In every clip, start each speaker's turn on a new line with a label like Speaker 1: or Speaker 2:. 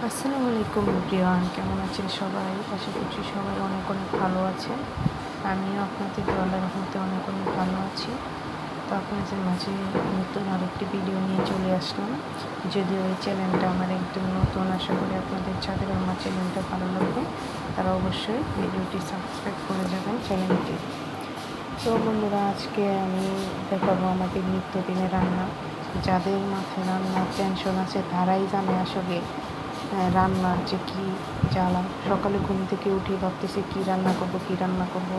Speaker 1: আসসালামু আলাইকুম এভরিওয়ান, কেমন আছেন সবাই? আশা করছি সবাই অনেক অনেক ভালো আছেন। আমিও আপনাদের আল্লাহর রহমতে অনেক অনেক ভালো আছি। তো আপনাদের মাঝে নতুন আরেকটি ভিডিও নিয়ে চলে আসলাম। যদিও এই চ্যানেলটা আমার একদম নতুন, আশা করি আপনাদের যাদের আমার চ্যানেলটা ভালো লাগবে তারা অবশ্যই ভিডিওটি সাবস্ক্রাইব করে যাবেন চ্যানেলটি। তো বন্ধুরা, আজকে আমি দেখাবো আমাদের নিত্যদিনের রান্না। যাদের মাথায় রান্নার টেনশন আছে তারাই জানে আসলে রান্নার যে কী জ্বালা। সকালে ঘুম থেকে উঠে ভাবতেছি কী রান্না করব।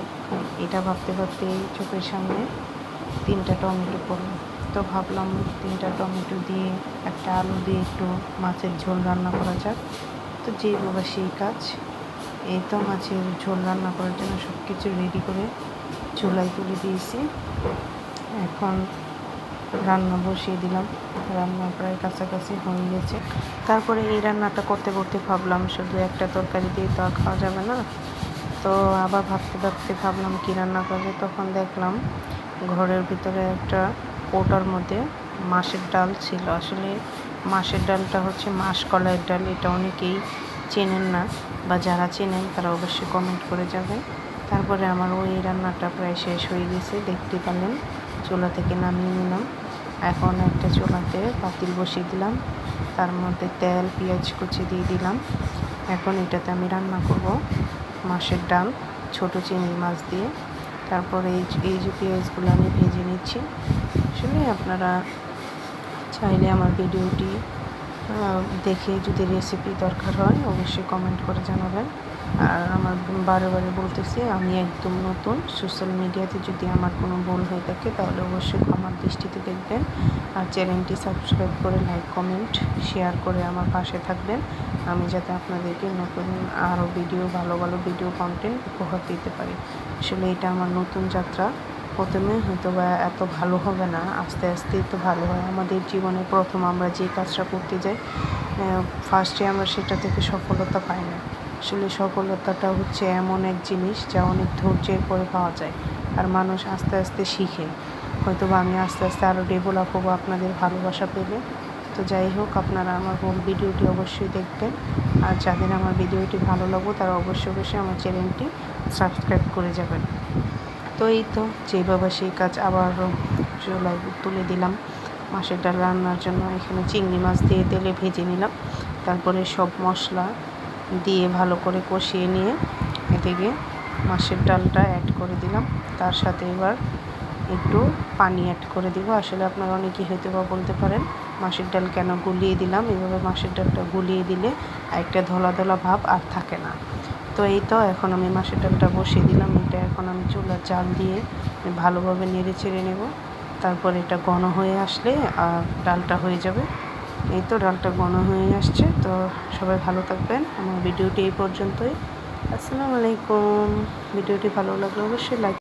Speaker 1: এটা ভাবতে ভাবতেই চোখের সামনে 3টা টমেটো পড়লো। তো ভাবলাম 3টা টমেটো দিয়ে একটা আলু দিয়ে একটু মাছের ঝোল রান্না করা যাক। তো যেই বাবা সেই কাজ। এই তো মাছের ঝোল রান্না করার জন্য সব কিছু রেডি করে চুলায় তুলে দিয়েছি। এখন রান্না বসিয়ে দিলাম। রান্না প্রায় কাছাকাছি হয়ে গেছে। তারপরে এই রান্নাটা করতে করতে ভাবলাম শুধু একটা তরকারি দিয়ে তো আর খাওয়া যাবে না। তো আবার ভাবতে ভাবতে ভাবলাম কী রান্না করবে। তখন দেখলাম ঘরের ভিতরে একটা কৌটার মধ্যে মাছের ডাল ছিল। আসলে মাছের ডালটা হচ্ছে মাসকলাইয়ের ডাল। এটা অনেকেই চেনেন না, বা যারা চেনেন তারা অবশ্যই কমেন্ট করে যাবেন। তারপরে আমার ওই রান্নাটা প্রায় শেষ হয়ে গেছে, দেখতে পেলেন। চুলা থেকে নামিয়ে নিলাম। এখন একটা চুলাতে পাতিল বসিয়ে দিলাম, তার মধ্যে তেল পেঁয়াজ কুচি দিয়ে দিলাম। এখন এটাতে আমি রান্না করব মাছের ডাল ছোটো চিংড়ি মাছ দিয়ে। তারপরে এই যে পেঁয়াজগুলো আমি ভেজে নিচ্ছি। আসলে আপনারা চাইলে আমার ভিডিওটি দেখে যদি রেসিপি দরকার হয় অবশ্যই কমেন্ট করে জানাবেন। আর আমার বারে বারে বলতেছি, আমি একদম নতুন। সোশ্যাল মিডিয়াতে যদি আমার কোনো ভুল হয়ে থাকে তাহলে অবশ্যই ক্ষমার দৃষ্টিতে দেখবেন। আর চ্যানেলটি সাবস্ক্রাইব করে লাইক কমেন্ট শেয়ার করে আমার পাশে থাকবেন, আমি যাতে আপনাদেরকে নতুন আরও ভালো ভালো ভিডিও কন্টেন্ট উপহার দিতে পারি। আসলে এটা আমার নতুন যাত্রা। প্রথমে হয়তো বা এত ভালো হবে না, আস্তে আস্তেই তো ভালো হয়। আমাদের জীবনে প্রথম আমরা যে কাজটা করতে যাই, ফার্স্টে আমরা সেটা থেকে সফলতা পাই না। আসলে সফলতাটা হচ্ছে এমন এক জিনিস যা অনেক ধৈর্যের পরে পাওয়া যায়, আর মানুষ আস্তে আস্তে শিখে। হয়তো বা আমি আস্তে আস্তে আরও ডেভেলপ হবো আপনাদের ভালোবাসা পেলে। তো যাই হোক, আপনারা আমার হোল ভিডিওটি অবশ্যই দেখবেন। আর যাদের আমার ভিডিওটি ভালো লাগবে তারা অবশ্যই আমার চ্যানেলটি সাবস্ক্রাইব করে যাবেন। তো এই তো যেভাবে সেই কাজ, আবার চুলায় তুলে দিলাম মাছের ডাল রান্নার জন্য। এখানে চিংড়ি মাছ দিয়ে তেলে ভেজে নিলাম। তারপরে সব মশলা দিয়ে ভালো করে কষিয়ে নিয়ে এদিকে মাছের ডালটা অ্যাড করে দিলাম। তার সাথে এবার একটু পানি অ্যাড করে দিব। আসলে আপনারা অনেকেই হয়তো বা বলতে পারেন মাছের ডাল কেন গুলিয়ে দিলাম। এইভাবে মাছের ডালটা গুলিয়ে দিলে একটা ধলা ধলা ভাব আর থাকে না। তো এই তো এখন আমি মাছের ডালটা বসিয়ে দিলাম। এটা এখন আমি চুলার জাল দিয়ে ভালোভাবে নেড়ে চেড়ে নেব। তারপর এটা ঘন হয়ে আসলে ডালটা হয়ে যাবে। এই তো ডালটা ঘন হয়ে আসছে। তো সবাই ভালো থাকবেন। আমার ভিডিওটি এই পর্যন্তই। আসসালামু আলাইকুম। ভিডিওটি ভালো লাগলে অবশ্যই লাইক